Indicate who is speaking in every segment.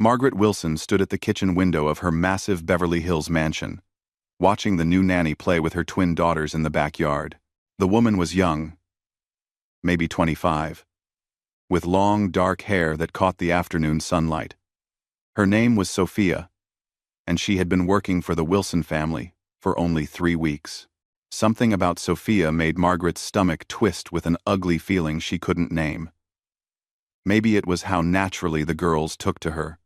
Speaker 1: Margaret Wilson stood at the kitchen window of her massive Beverly Hills mansion, watching the new nanny play with her twin daughters in the backyard. The woman was young, maybe 25, with long, dark hair that caught the afternoon sunlight. Her name was Sophia, and she had been working for the Wilson family for only 3 weeks. Something about Sophia made Margaret's stomach twist with an ugly feeling she couldn't name. Maybe it was how naturally the girls took to her,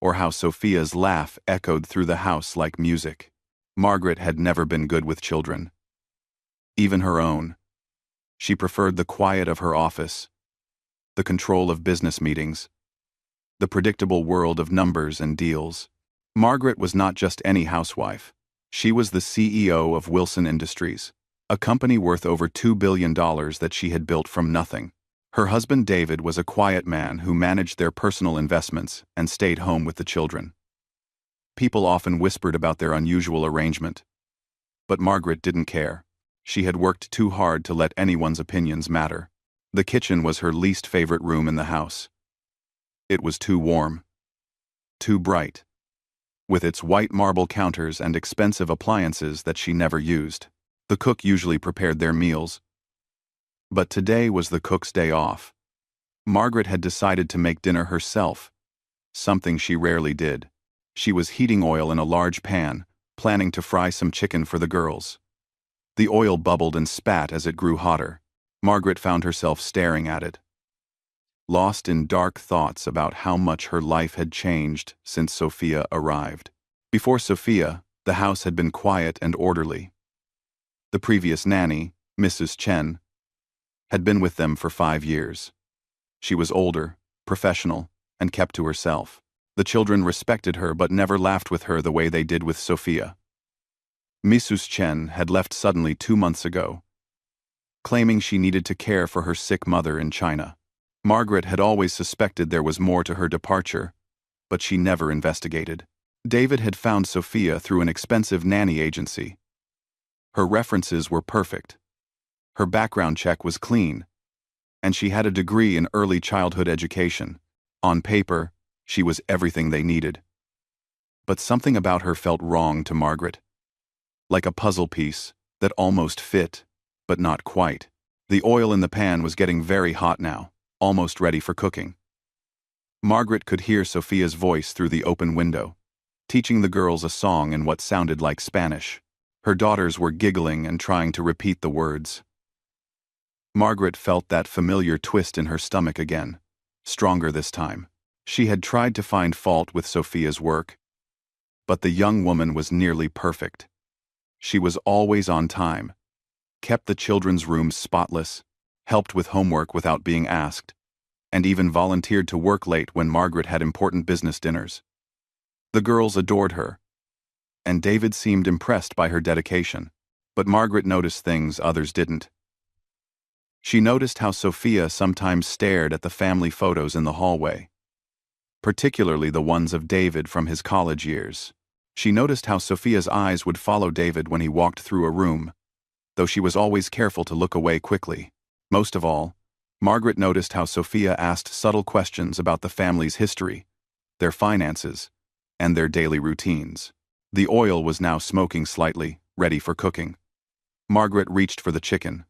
Speaker 1: or how Sophia's laugh echoed through the house like music. Margaret had never been good with children. Even her own. She preferred the quiet of her office, the control of business meetings, the predictable world of numbers and deals. Margaret was not just any housewife. She was the CEO of Wilson Industries, a company worth over $2 billion that she had built from nothing. Her husband David was a quiet man who managed their personal investments and stayed home with the children. People often whispered about their unusual arrangement, but Margaret didn't care. She had worked too hard to let anyone's opinions matter. The kitchen was her least favorite room in the house. It was too warm, too bright, with its white marble counters and expensive appliances that she never used. The cook usually prepared their meals, but today was the cook's day off. Margaret had decided to make dinner herself, something she rarely did. She was heating oil in a large pan, planning to fry some chicken for the girls. The oil bubbled and spat as it grew hotter. Margaret found herself staring at it, lost in dark thoughts about how much her life had changed since Sophia arrived. Before Sophia, the house had been quiet and orderly. The previous nanny, Mrs. Chen, had been with them for 5 years. She was older, professional, and kept to herself. The children respected her but never laughed with her the way they did with Sophia. Mrs. Chen had left suddenly 2 months ago, claiming she needed to care for her sick mother in China. Margaret had always suspected there was more to her departure, but she never investigated. David had found Sophia through an expensive nanny agency. Her references were perfect. Her background check was clean, and she had a degree in early childhood education. On paper, she was everything they needed. But something about her felt wrong to Margaret, like a puzzle piece that almost fit, but not quite. The oil in the pan was getting very hot now, almost ready for cooking. Margaret could hear Sophia's voice through the open window, teaching the girls a song in what sounded like Spanish. Her daughters were giggling and trying to repeat the words. Margaret felt that familiar twist in her stomach again, stronger this time. She had tried to find fault with Sophia's work, but the young woman was nearly perfect. She was always on time, kept the children's rooms spotless, helped with homework without being asked, and even volunteered to work late when Margaret had important business dinners. The girls adored her, and David seemed impressed by her dedication, but Margaret noticed things others didn't. She noticed how Sophia sometimes stared at the family photos in the hallway, particularly the ones of David from his college years. She noticed how Sophia's eyes would follow David when he walked through a room, though she was always careful to look away quickly. Most of all, Margaret noticed how Sophia asked subtle questions about the family's history, their finances, and their daily routines. The oil was now smoking slightly, ready for cooking. Margaret reached for the chicken,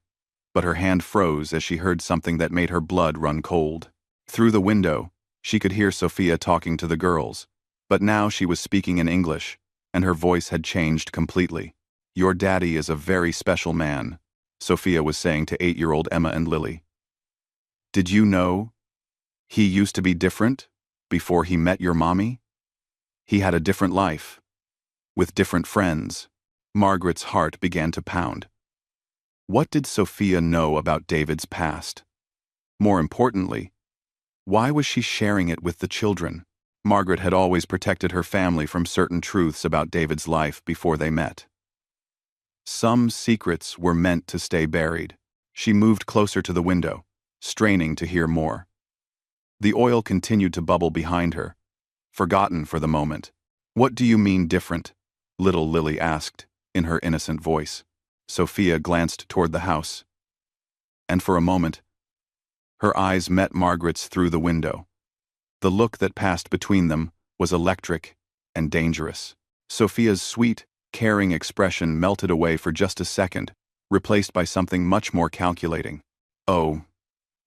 Speaker 1: but her hand froze as she heard something that made her blood run cold. Through the window, she could hear Sophia talking to the girls, but now she was speaking in English, and her voice had changed completely. "Your daddy is a very special man," Sophia was saying to 8-year-old Emma and Lily. "Did you know he used to be different before he met your mommy? He had a different life, with different friends." Margaret's heart began to pound. What did Sophia know about David's past? More importantly, why was she sharing it with the children? Margaret had always protected her family from certain truths about David's life before they met. Some secrets were meant to stay buried. She moved closer to the window, straining to hear more. The oil continued to bubble behind her, forgotten for the moment. "What do you mean different?" little Lily asked, in her innocent voice. Sophia glanced toward the house, and for a moment, her eyes met Margaret's through the window. The look that passed between them was electric and dangerous. Sophia's sweet, caring expression melted away for just a second, replaced by something much more calculating. "Oh,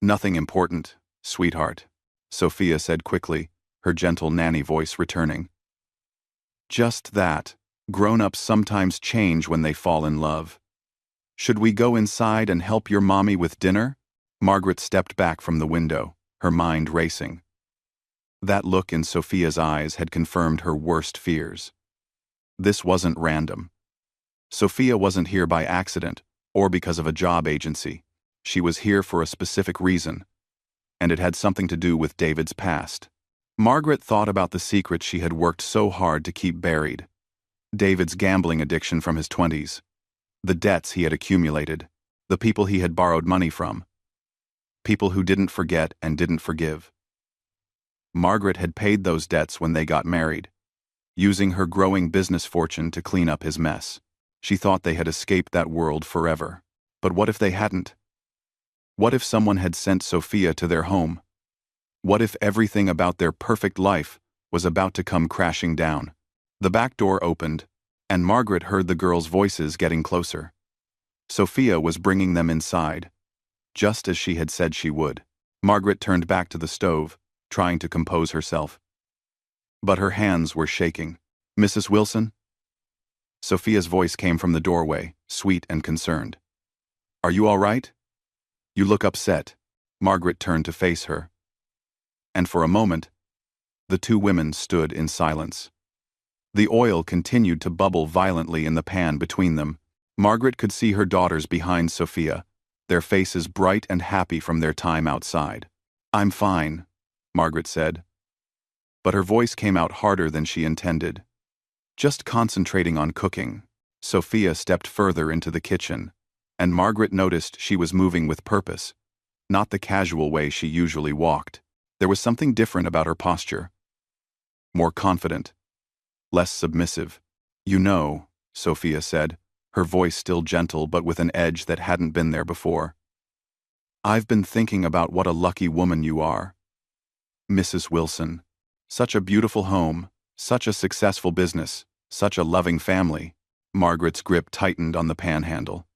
Speaker 1: nothing important, sweetheart," Sophia said quickly, her gentle nanny voice returning. "Just that. Grown-ups sometimes change when they fall in love. Should we go inside and help your mommy with dinner?" Margaret stepped back from the window, her mind racing. That look in Sophia's eyes had confirmed her worst fears. This wasn't random. Sophia wasn't here by accident or because of a job agency. She was here for a specific reason, and it had something to do with David's past. Margaret thought about the secret she had worked so hard to keep buried. David's gambling addiction from his 20s, the debts he had accumulated, the people he had borrowed money from, people who didn't forget and didn't forgive. Margaret had paid those debts when they got married, using her growing business fortune to clean up his mess. She thought they had escaped that world forever. But what if they hadn't? What if someone had sent Sophia to their home? What if everything about their perfect life was about to come crashing down? The back door opened, and Margaret heard the girls' voices getting closer. Sophia was bringing them inside, just as she had said she would. Margaret turned back to the stove, trying to compose herself. But her hands were shaking. "Mrs. Wilson?" Sophia's voice came from the doorway, sweet and concerned. "Are you all right? You look upset." Margaret turned to face her. And for a moment, the two women stood in silence. The oil continued to bubble violently in the pan between them. Margaret could see her daughters behind Sophia, their faces bright and happy from their time outside. "I'm fine," Margaret said. But her voice came out harder than she intended. "Just concentrating on cooking." Sophia stepped further into the kitchen, and Margaret noticed she was moving with purpose, not the casual way she usually walked. There was something different about her posture. More confident, less submissive. "You know," Sophia said, her voice still gentle but with an edge that hadn't been there before. "I've been thinking about what a lucky woman you are, Mrs. Wilson. Such a beautiful home, such a successful business, such a loving family." Margaret's grip tightened on the pan handle.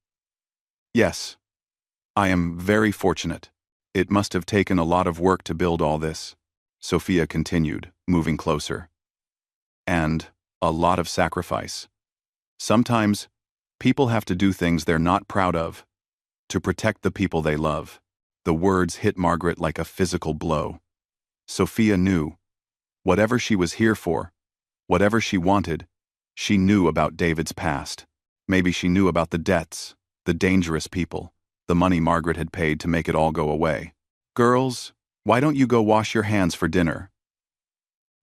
Speaker 1: "Yes, I am very fortunate. It must have taken a lot of work to build all this," Sophia continued, moving closer. "And a lot of sacrifice. Sometimes, people have to do things they're not proud of, to protect the people they love." The words hit Margaret like a physical blow. Sophia knew. Whatever she was here for, whatever she wanted, she knew about David's past. Maybe she knew about the debts, the dangerous people, the money Margaret had paid to make it all go away. "Girls, why don't you go wash your hands for dinner?"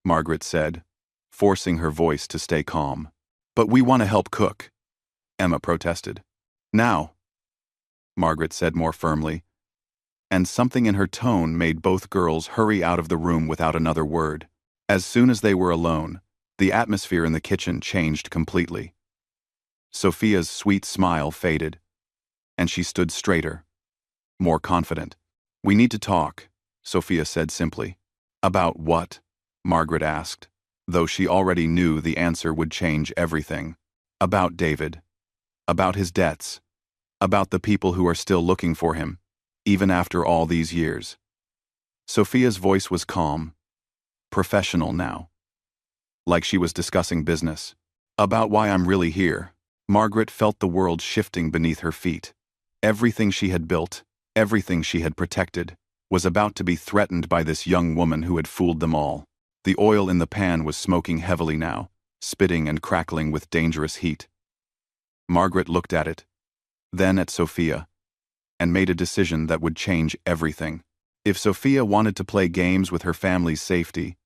Speaker 1: Margaret said, forcing her voice to stay calm. "But we want to help cook," Emma protested. "Now," Margaret said more firmly, and something in her tone made both girls hurry out of the room without another word. As soon as they were alone, the atmosphere in the kitchen changed completely. Sophia's sweet smile faded, and she stood straighter, more confident. "We need to talk," Sophia said simply. "About what?" Margaret asked, though she already knew the answer would change everything. "About David. About his debts. About the people who are still looking for him, even after all these years." Sophia's voice was calm, professional now, like she was discussing business. "About why I'm really here." Margaret felt the world shifting beneath her feet. Everything she had built, everything she had protected, was about to be threatened by this young woman who had fooled them all. The oil in the pan was smoking heavily now, spitting and crackling with dangerous heat. Margaret looked at it, then at Sophia, and made a decision that would change everything. If Sophia wanted to play games with her family's safety,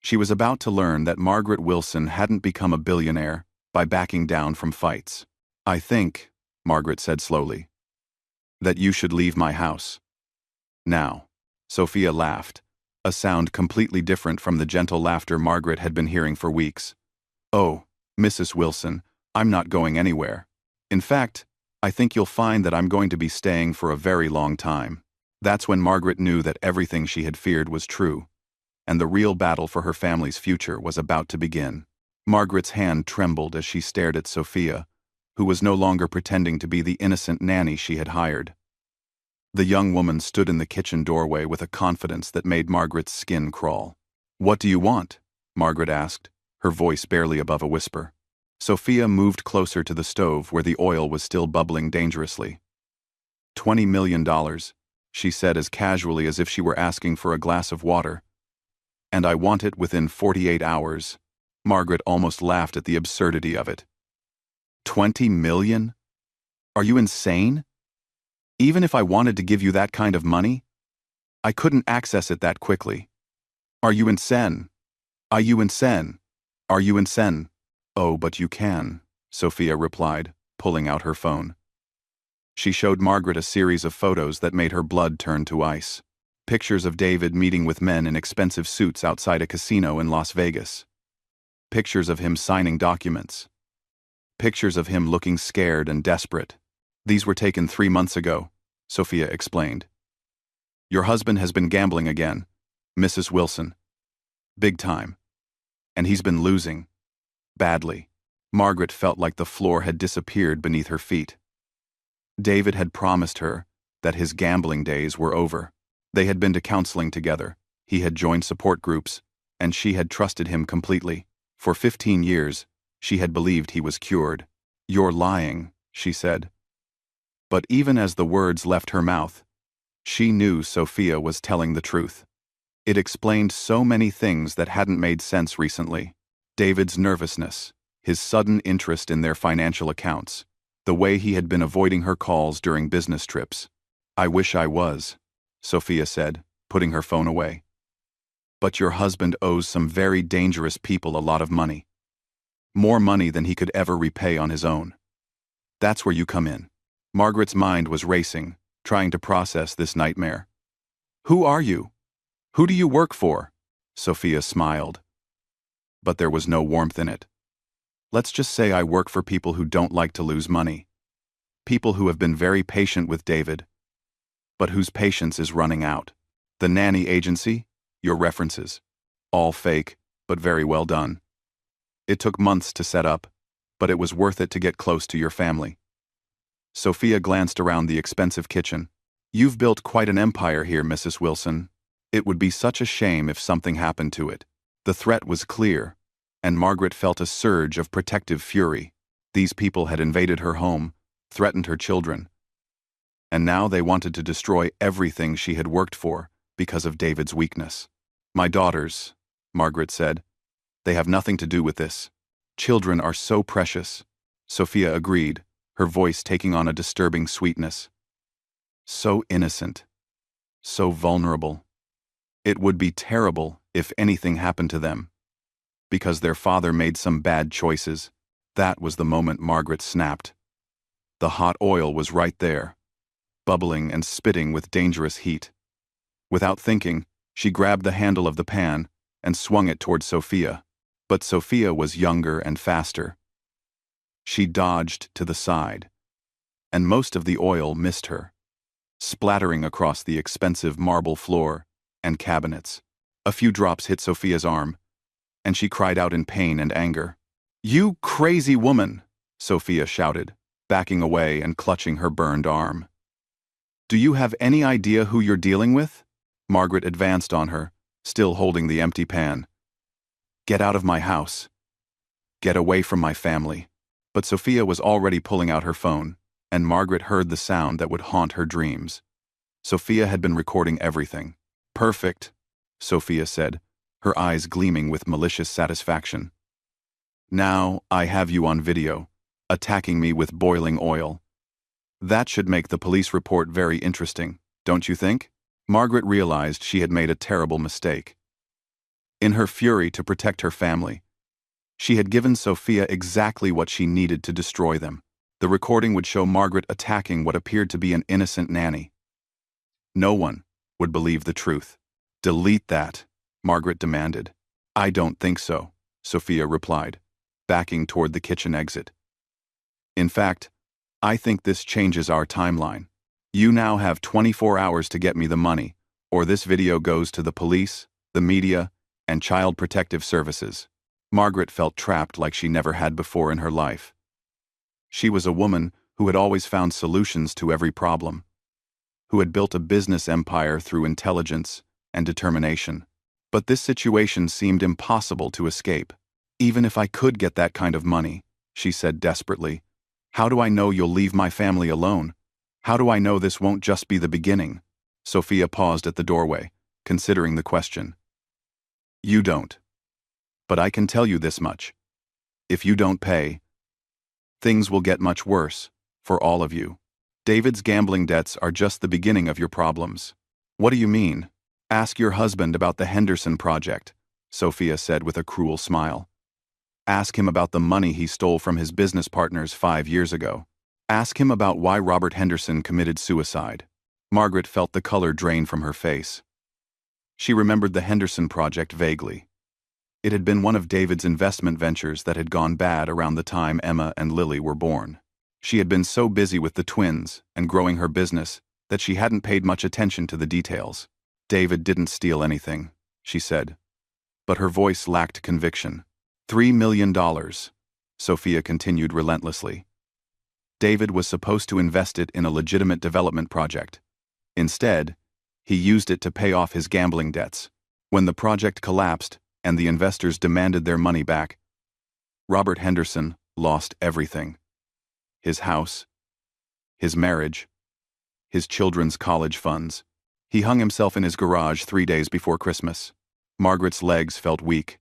Speaker 1: she was about to learn that Margaret Wilson hadn't become a billionaire by backing down from fights. "I think," Margaret said slowly, "that you should leave my house. Now." Sophia laughed, a sound completely different from the gentle laughter Margaret had been hearing for weeks. "Oh, Mrs. Wilson, I'm not going anywhere. In fact, I think you'll find that I'm going to be staying for a very long time." That's when Margaret knew that everything she had feared was true. and the real battle for her family's future was about to begin. Margaret's hand trembled as she stared at Sophia, who was no longer pretending to be the innocent nanny she had hired. The young woman stood in the kitchen doorway with a confidence that made Margaret's skin crawl. "What do you want?" Margaret asked, her voice barely above a whisper. Sophia moved closer to the stove where the oil was still bubbling dangerously. $20 million, she said as casually as if she were asking for a glass of water. "And I want it within 48 hours. Margaret almost laughed at the absurdity of it. 20 million? Are you insane? Even if I wanted to give you that kind of money, I couldn't access it that quickly. Are you insane? Are you insane? Are you insane? "Oh, but you can," Sophia replied, pulling out her phone. She showed Margaret a series of photos that made her blood turn to ice. Pictures of David meeting with men in expensive suits outside a casino in Las Vegas. Pictures of him signing documents. Pictures of him looking scared and desperate. "These were taken 3 months ago," Sophia explained. "Your husband has been gambling again, Mrs. Wilson. Big time. And he's been losing. Badly." Margaret felt like the floor had disappeared beneath her feet. David had promised her that his gambling days were over. They had been to counseling together, he had joined support groups, and she had trusted him completely. For 15 years, she had believed he was cured. "You're lying," she said. But even as the words left her mouth, she knew Sophia was telling the truth. It explained so many things that hadn't made sense recently. David's nervousness, his sudden interest in their financial accounts, the way he had been avoiding her calls during business trips. "I wish I was," Sophia said, putting her phone away. "But your husband owes some very dangerous people a lot of money. More money than he could ever repay on his own. That's where you come in." Margaret's mind was racing, trying to process this nightmare. "Who are you? Who do you work for?" Sophia smiled. But there was no warmth in it. "Let's just say I work for people who don't like to lose money. People who have been very patient with David, but whose patience is running out. The nanny agency, your references. All fake, but very well done. It took months to set up, but it was worth it to get close to your family." Sophia glanced around the expensive kitchen. "You've built quite an empire here, Mrs. Wilson. It would be such a shame if something happened to it." The threat was clear, and Margaret felt a surge of protective fury. These people had invaded her home, threatened her children. And now they wanted to destroy everything she had worked for because of David's weakness. "My daughters," Margaret said. "They have nothing to do with this. Children are so precious," Sophia agreed, her voice taking on a disturbing sweetness. "So innocent. So vulnerable. It would be terrible if anything happened to them. Because their father made some bad choices." That was the moment Margaret snapped. The hot oil was right there, bubbling and spitting with dangerous heat. Without thinking, she grabbed the handle of the pan and swung it toward Sophia. But Sophia was younger and faster. She dodged to the side, and most of the oil missed her, splattering across the expensive marble floor and cabinets. A few drops hit Sophia's arm, and she cried out in pain and anger. "You crazy woman!" Sophia shouted, backing away and clutching her burned arm. "Do you have any idea who you're dealing with?" Margaret advanced on her, still holding the empty pan. "Get out of my house. Get away from my family." But Sophia was already pulling out her phone, and Margaret heard the sound that would haunt her dreams. Sophia had been recording everything. "Perfect," Sophia said, her eyes gleaming with malicious satisfaction. "Now I have you on video, attacking me with boiling oil. That should make the police report very interesting, don't you think?" Margaret realized she had made a terrible mistake. In her fury to protect her family, she had given Sophia exactly what she needed to destroy them. The recording would show Margaret attacking what appeared to be an innocent nanny. No one would believe the truth. "Delete that," Margaret demanded. "I don't think so," Sophia replied, backing toward the kitchen exit. "In fact, I think this changes our timeline. You now have 24 hours to get me the money, or this video goes to the police, the media, and Child Protective Services. Margaret felt trapped like she never had before in her life. She was a woman who had always found solutions to every problem, who had built a business empire through intelligence and determination. But this situation seemed impossible to escape. "Even if I could get that kind of money," she said desperately, "how do I know you'll leave my family alone? How do I know this won't just be the beginning?" Sophia paused at the doorway, considering the question. "You don't. But I can tell you this much. If you don't pay, things will get much worse, for all of you. David's gambling debts are just the beginning of your problems." "What do you mean?" "Ask your husband about the Henderson project," Sophia said with a cruel smile. "Ask him about the money he stole from his business partners 5 years ago. Ask him about why Robert Henderson committed suicide." Margaret felt the color drain from her face. She remembered the Henderson project vaguely. It had been one of David's investment ventures that had gone bad around the time Emma and Lily were born. She had been so busy with the twins and growing her business that she hadn't paid much attention to the details. "David didn't steal anything," she said. But her voice lacked conviction. $3 million, Sophia continued relentlessly. David was supposed to invest it in a legitimate development project. Instead, he used it to pay off his gambling debts. When the project collapsed and the investors demanded their money back, Robert Henderson lost everything. His house, his marriage, his children's college funds. He hung himself in his garage 3 days before Christmas. Margaret's legs felt weak.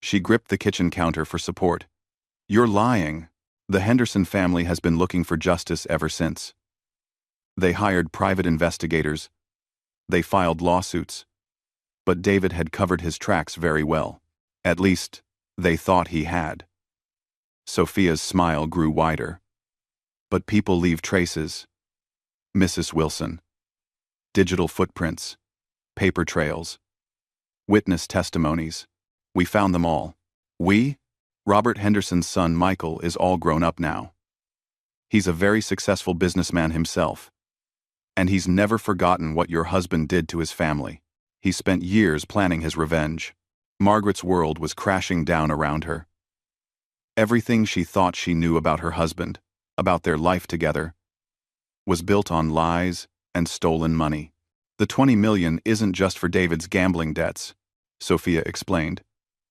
Speaker 1: She gripped the kitchen counter for support. "You're lying. The Henderson family has been looking for justice ever since. They hired private investigators. They filed lawsuits. But David had covered his tracks very well. At least, they thought he had." Sophia's smile grew wider. "But people leave traces, Mrs. Wilson. Digital footprints, paper trails, witness testimonies. We found them all. Robert Henderson's son Michael is all grown up now. He's a very successful businessman himself. And he's never forgotten what your husband did to his family. He spent years planning his revenge." Margaret's world was crashing down around her. Everything she thought she knew about her husband, about their life together, was built on lies and stolen money. "The $20 million isn't just for David's gambling debts," Sophia explained.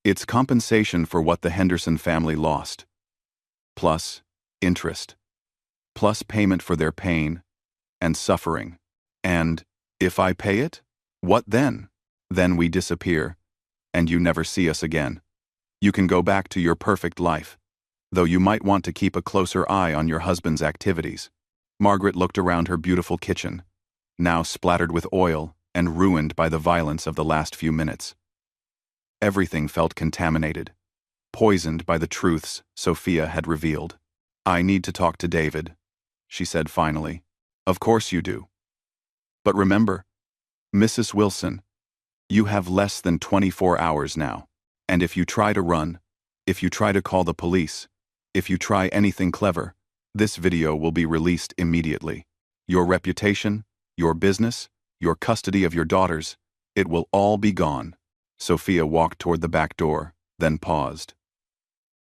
Speaker 1: "It's compensation for what the Henderson family lost. Plus interest. Plus payment for their pain and suffering. And if I pay it, what then? Then we disappear, and you never see us again. You can go back to your perfect life, though you might want to keep a closer eye on your husband's activities." Margaret looked around her beautiful kitchen, now splattered with oil and ruined by the violence of the last few minutes. Everything felt contaminated, poisoned by the truths Sophia had revealed. "I need to talk to David," she said finally. "Of course you do. But remember, Mrs. Wilson, you have less than 24 hours now. And if you try to run, if you try to call the police, if you try anything clever, this video will be released immediately. Your reputation, your business, your custody of your daughters, it will all be gone." Sophia walked toward the back door, then paused.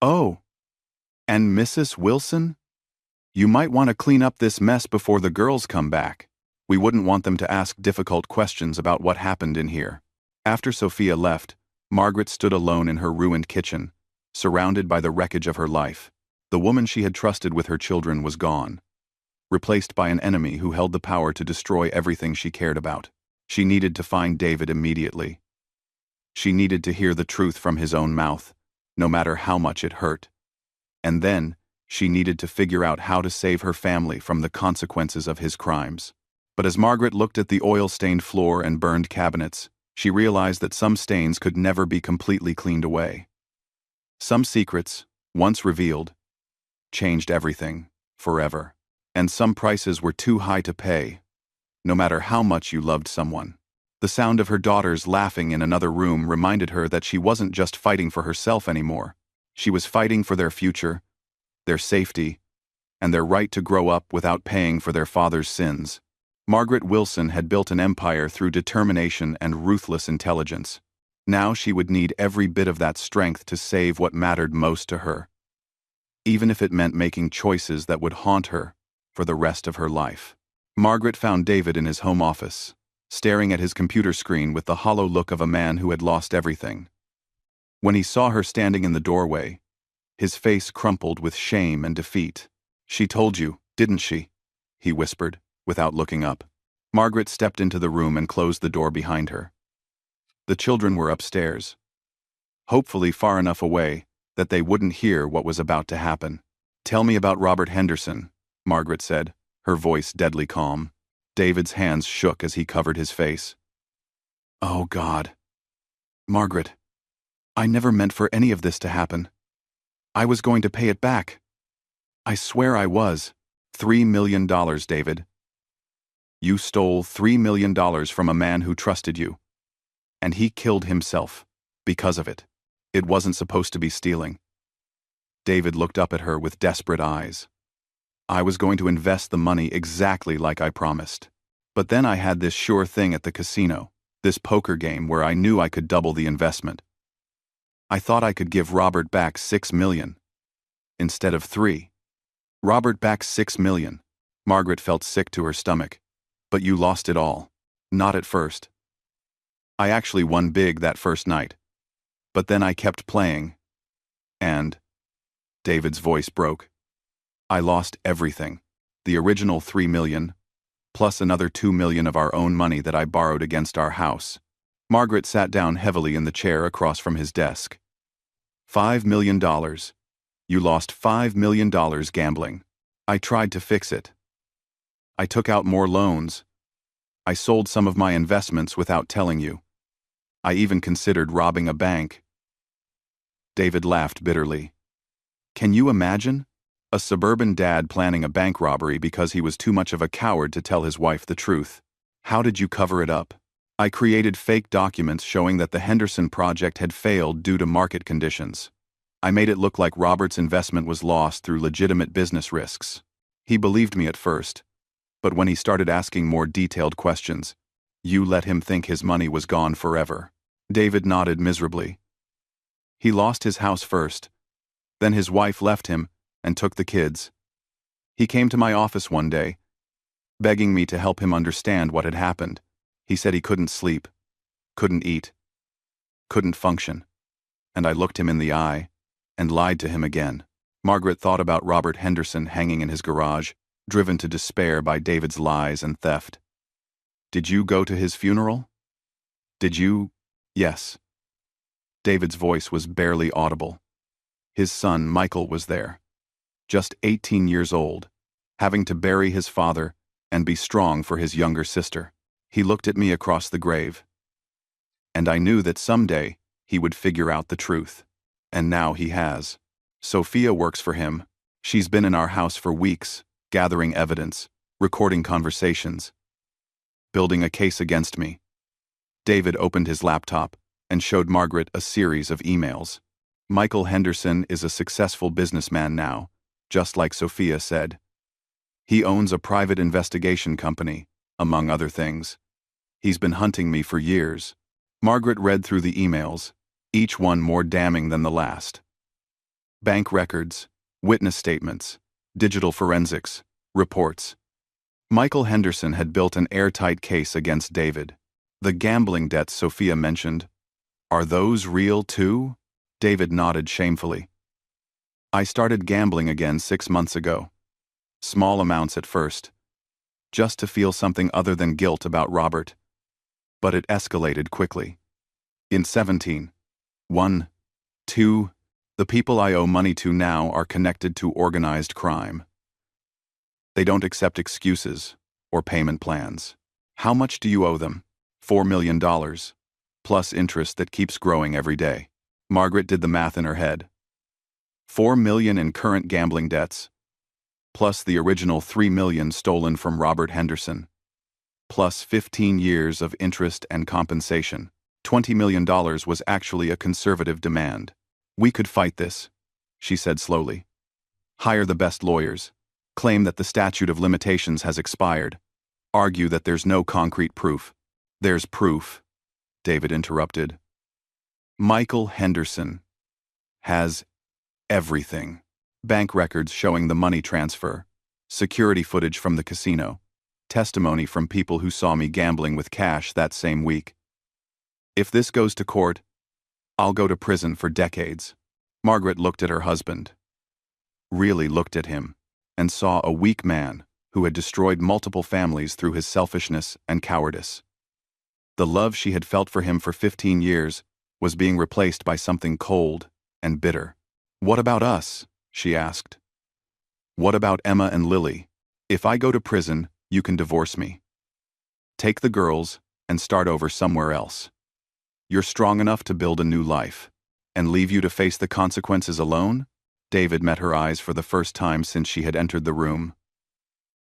Speaker 1: "Oh, and Mrs. Wilson? You might want to clean up this mess before the girls come back. We wouldn't want them to ask difficult questions about what happened in here." After Sophia left, Margaret stood alone in her ruined kitchen, surrounded by the wreckage of her life. The woman she had trusted with her children was gone, replaced by an enemy who held the power to destroy everything she cared about. She needed to find David immediately. She needed to hear the truth from his own mouth, no matter how much it hurt. And then, she needed to figure out how to save her family from the consequences of his crimes. But as Margaret looked at the oil-stained floor and burned cabinets, she realized that some stains could never be completely cleaned away. Some secrets, once revealed, changed everything, forever. And some prices were too high to pay, no matter how much you loved someone. The sound of her daughters laughing in another room reminded her that she wasn't just fighting for herself anymore. She was fighting for their future, their safety, and their right to grow up without paying for their father's sins. Margaret Wilson had built an empire through determination and ruthless intelligence. Now she would need every bit of that strength to save what mattered most to her, even if it meant making choices that would haunt her for the rest of her life. Margaret found David in his home office, staring at his computer screen with the hollow look of a man who had lost everything. When he saw her standing in the doorway, his face crumpled with shame and defeat. "She told you, didn't she?" he whispered, without looking up. Margaret stepped into the room and closed the door behind her. The children were upstairs, hopefully far enough away that they wouldn't hear what was about to happen. "Tell me about Robert Henderson," Margaret said, her voice deadly calm. David's hands shook as he covered his face. "Oh, God. Margaret, I never meant for any of this to happen. I was going to pay it back. I swear I was. $3 million, David. You stole $3 million from a man who trusted you. And he killed himself because of it. It wasn't supposed to be stealing." David looked up at her with desperate eyes. "I was going to invest the money exactly like I promised. But then I had this sure thing at the casino, this poker game where I knew I could double the investment. I thought I could give Robert back $6 million instead of 3. Robert back $6 million. Margaret felt sick to her stomach. "But you lost it all." "Not at first. I actually won big that first night. But then I kept playing. And..." David's voice broke. "I lost everything. The original $3 million, plus another $2 million of our own money that I borrowed against our house." Margaret sat down heavily in the chair across from his desk. $5 million. You lost $5 million gambling. I tried to fix it. I took out more loans. I sold some of my investments without telling you. I even considered robbing a bank." David laughed bitterly. "Can you imagine? A suburban dad planning a bank robbery because he was too much of a coward to tell his wife the truth. How did you cover it up?" "I created fake documents showing that the Henderson project had failed due to market conditions. I made it look like Robert's investment was lost through legitimate business risks. He believed me at first, but when he started asking more detailed questions, you let him think his money was gone forever." David nodded miserably. "He lost his house first. Then his wife left him and took the kids. He came to my office one day, begging me to help him understand what had happened. He said he couldn't sleep, couldn't eat, couldn't function. And I looked him in the eye and lied to him again." Margaret thought about Robert Henderson hanging in his garage, driven to despair by David's lies and theft. "Did you go to his funeral?" "Did you?" "Yes." David's voice was barely audible. His son, Michael, was there, just 18 years old, having to bury his father and be strong for his younger sister. He looked at me across the grave. And I knew that someday he would figure out the truth. And now he has. Sophia works for him. She's been in our house for weeks, gathering evidence, recording conversations, building a case against me. David opened his laptop and showed Margaret a series of emails. "Michael Henderson is a successful businessman now, just like Sophia said. He owns a private investigation company, among other things. He's been hunting me for years." Margaret read through the emails, each one more damning than the last. Bank records, witness statements, digital forensics, reports. Michael Henderson had built an airtight case against David. The gambling debts Sophia mentioned, are those real too? David nodded shamefully. "I started gambling again 6 months ago. Small amounts at first, just to feel something other than guilt about Robert. But it escalated quickly. In 17, 1, 2, the people I owe money to now are connected to organized crime. They don't accept excuses or payment plans. How much do you owe them? $4 million, plus interest that keeps growing every day." Margaret did the math in her head. $4 million in current gambling debts, plus the original $3 million stolen from Robert Henderson, plus 15 years of interest and compensation. $20 million was actually a conservative demand. "We could fight this," she said slowly. "Hire the best lawyers, claim that the statute of limitations has expired, argue that there's no concrete proof." "There's proof," David interrupted. Michael Henderson has everything. Bank records showing the money transfer, security footage from the casino, testimony from people who saw me gambling with cash that same week. If this goes to court, I'll go to prison for decades. Margaret looked at her husband, really looked at him, and saw a weak man who had destroyed multiple families through his selfishness and cowardice. The love she had felt for him for 15 years was being replaced by something cold and bitter. "What about us?" she asked. "What about Emma and Lily? If I go to prison, you can divorce me. Take the girls and start over somewhere else. You're strong enough to build a new life. And leave you to face the consequences alone?" David met her eyes for the first time since she had entered the room.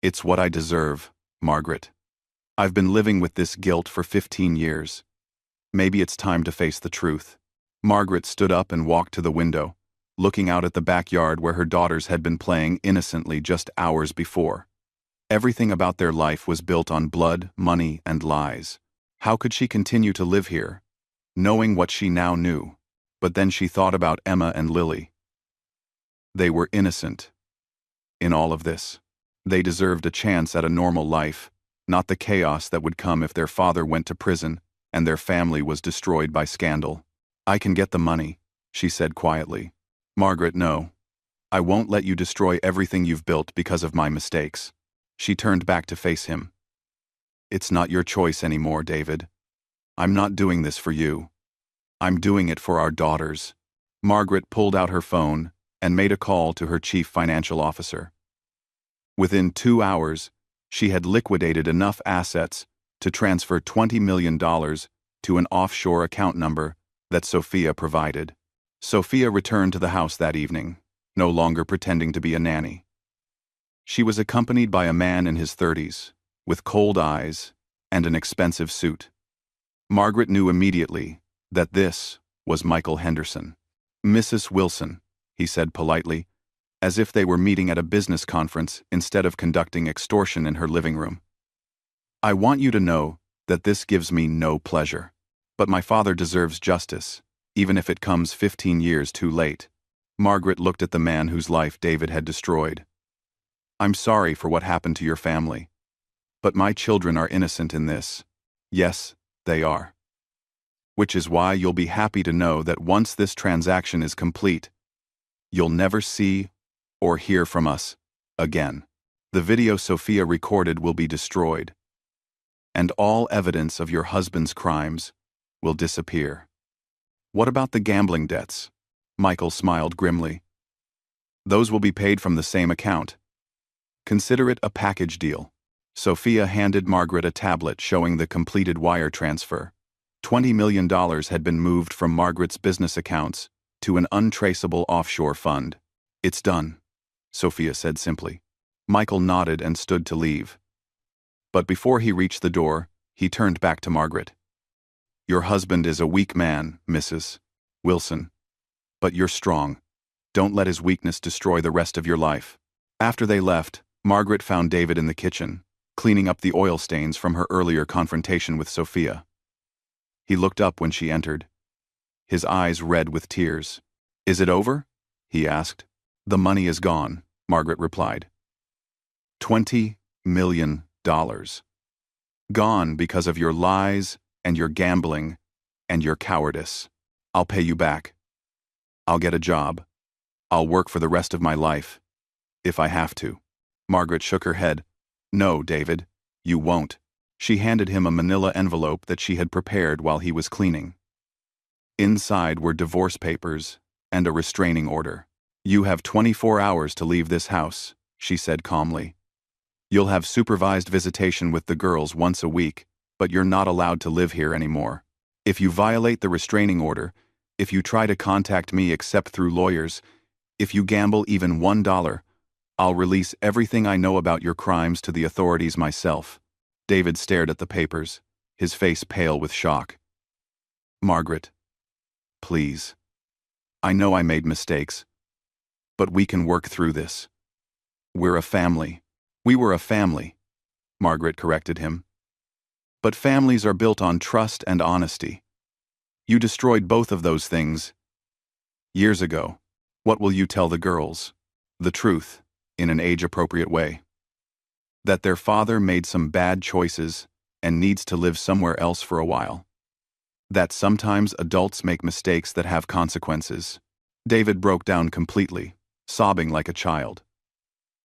Speaker 1: "It's what I deserve, Margaret. I've been living with this guilt for 15 years. Maybe it's time to face the truth." Margaret stood up and walked to the window, looking out at the backyard where her daughters had been playing innocently just hours before. Everything about their life was built on blood, money, and lies. How could she continue to live here, knowing what she now knew? But then she thought about Emma and Lily. They were innocent in all of this. They deserved a chance at a normal life, not the chaos that would come if their father went to prison and their family was destroyed by scandal. "I can get the money," she said quietly. "Margaret, no. I won't let you destroy everything you've built because of my mistakes." She turned back to face him. "It's not your choice anymore, David. I'm not doing this for you. I'm doing it for our daughters." Margaret pulled out her phone and made a call to her chief financial officer. Within 2 hours, she had liquidated enough assets to transfer $20 million to an offshore account number that Sophia provided. Sophia returned to the house that evening, no longer pretending to be a nanny. She was accompanied by a man in his 30s, with cold eyes and an expensive suit. Margaret knew immediately that this was Michael Henderson. "Mrs. Wilson," he said politely, as if they were meeting at a business conference instead of conducting extortion in her living room. "I want you to know that this gives me no pleasure. But my father deserves justice, even if it comes 15 years too late." Margaret looked at the man whose life David had destroyed. "I'm sorry for what happened to your family. But my children are innocent in this. Yes, they are. Which is why you'll be happy to know that once this transaction is complete, you'll never see or hear from us again. The video Sophia recorded will be destroyed, and all evidence of your husband's crimes will disappear." "What about the gambling debts?" Michael smiled grimly. "Those will be paid from the same account. Consider it a package deal." Sophia handed Margaret a tablet showing the completed wire transfer. $20 million had been moved from Margaret's business accounts to an untraceable offshore fund. "It's done," Sophia said simply. Michael nodded and stood to leave. But before he reached the door, he turned back to Margaret. "Your husband is a weak man, Mrs. Wilson. But you're strong. Don't let his weakness destroy the rest of your life." After they left, Margaret found David in the kitchen, cleaning up the oil stains from her earlier confrontation with Sophia. He looked up when she entered, his eyes red with tears. "Is it over?" he asked. "The money is gone," Margaret replied. $20 million. Gone because of your lies and your gambling and your cowardice. I'll pay you back. I'll get a job. I'll work for the rest of my life, if I have to." Margaret shook her head. "No, David, you won't." She handed him a manila envelope that she had prepared while he was cleaning. Inside were divorce papers and a restraining order. "You have 24 hours to leave this house," she said calmly. "You'll have supervised visitation with the girls once a week, but you're not allowed to live here anymore. If you violate the restraining order, if you try to contact me except through lawyers, if you gamble even $1, I'll release everything I know about your crimes to the authorities myself." David stared at the papers, his face pale with shock. "Margaret, please. I know I made mistakes, but we can work through this. We're a family." "We were a family," Margaret corrected him. "But families are built on trust and honesty. You destroyed both of those things years ago. What will you tell the girls? The truth, in an age-appropriate way. That their father made some bad choices and needs to live somewhere else for a while. That sometimes adults make mistakes that have consequences. David broke down completely, sobbing like a child.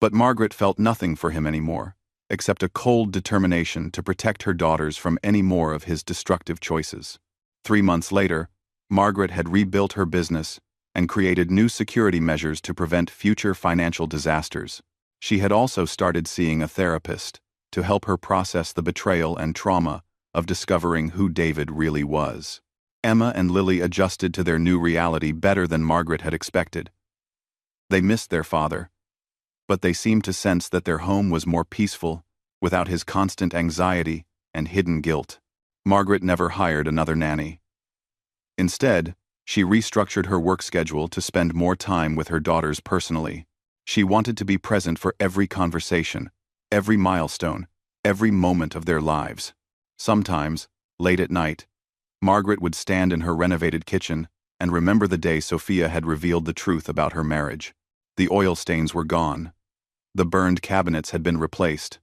Speaker 1: But Margaret felt nothing for him anymore, except a cold determination to protect her daughters from any more of his destructive choices. 3 months later, Margaret had rebuilt her business and created new security measures to prevent future financial disasters. She had also started seeing a therapist to help her process the betrayal and trauma of discovering who David really was. Emma and Lily adjusted to their new reality better than Margaret had expected. They missed their father, but they seemed to sense that their home was more peaceful without his constant anxiety and hidden guilt. Margaret never hired another nanny. Instead, she restructured her work schedule to spend more time with her daughters personally. She wanted to be present for every conversation, every milestone, every moment of their lives. Sometimes, late at night, Margaret would stand in her renovated kitchen and remember the day Sophia had revealed the truth about her marriage. The oil stains were gone. The burned cabinets had been replaced.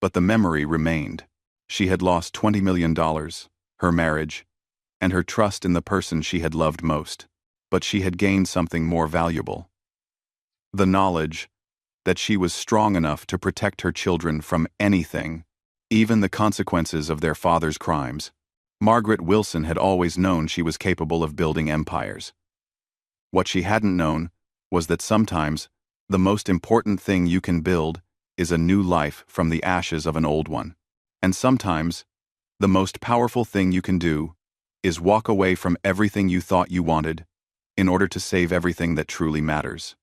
Speaker 1: But the memory remained. She had lost $20 million, her marriage, and her trust in the person she had loved most. But she had gained something more valuable. The knowledge that she was strong enough to protect her children from anything, even the consequences of their father's crimes. Margaret Wilson had always known she was capable of building empires. What she hadn't known was that sometimes the most important thing you can build is a new life from the ashes of an old one. And sometimes, the most powerful thing you can do is walk away from everything you thought you wanted in order to save everything that truly matters.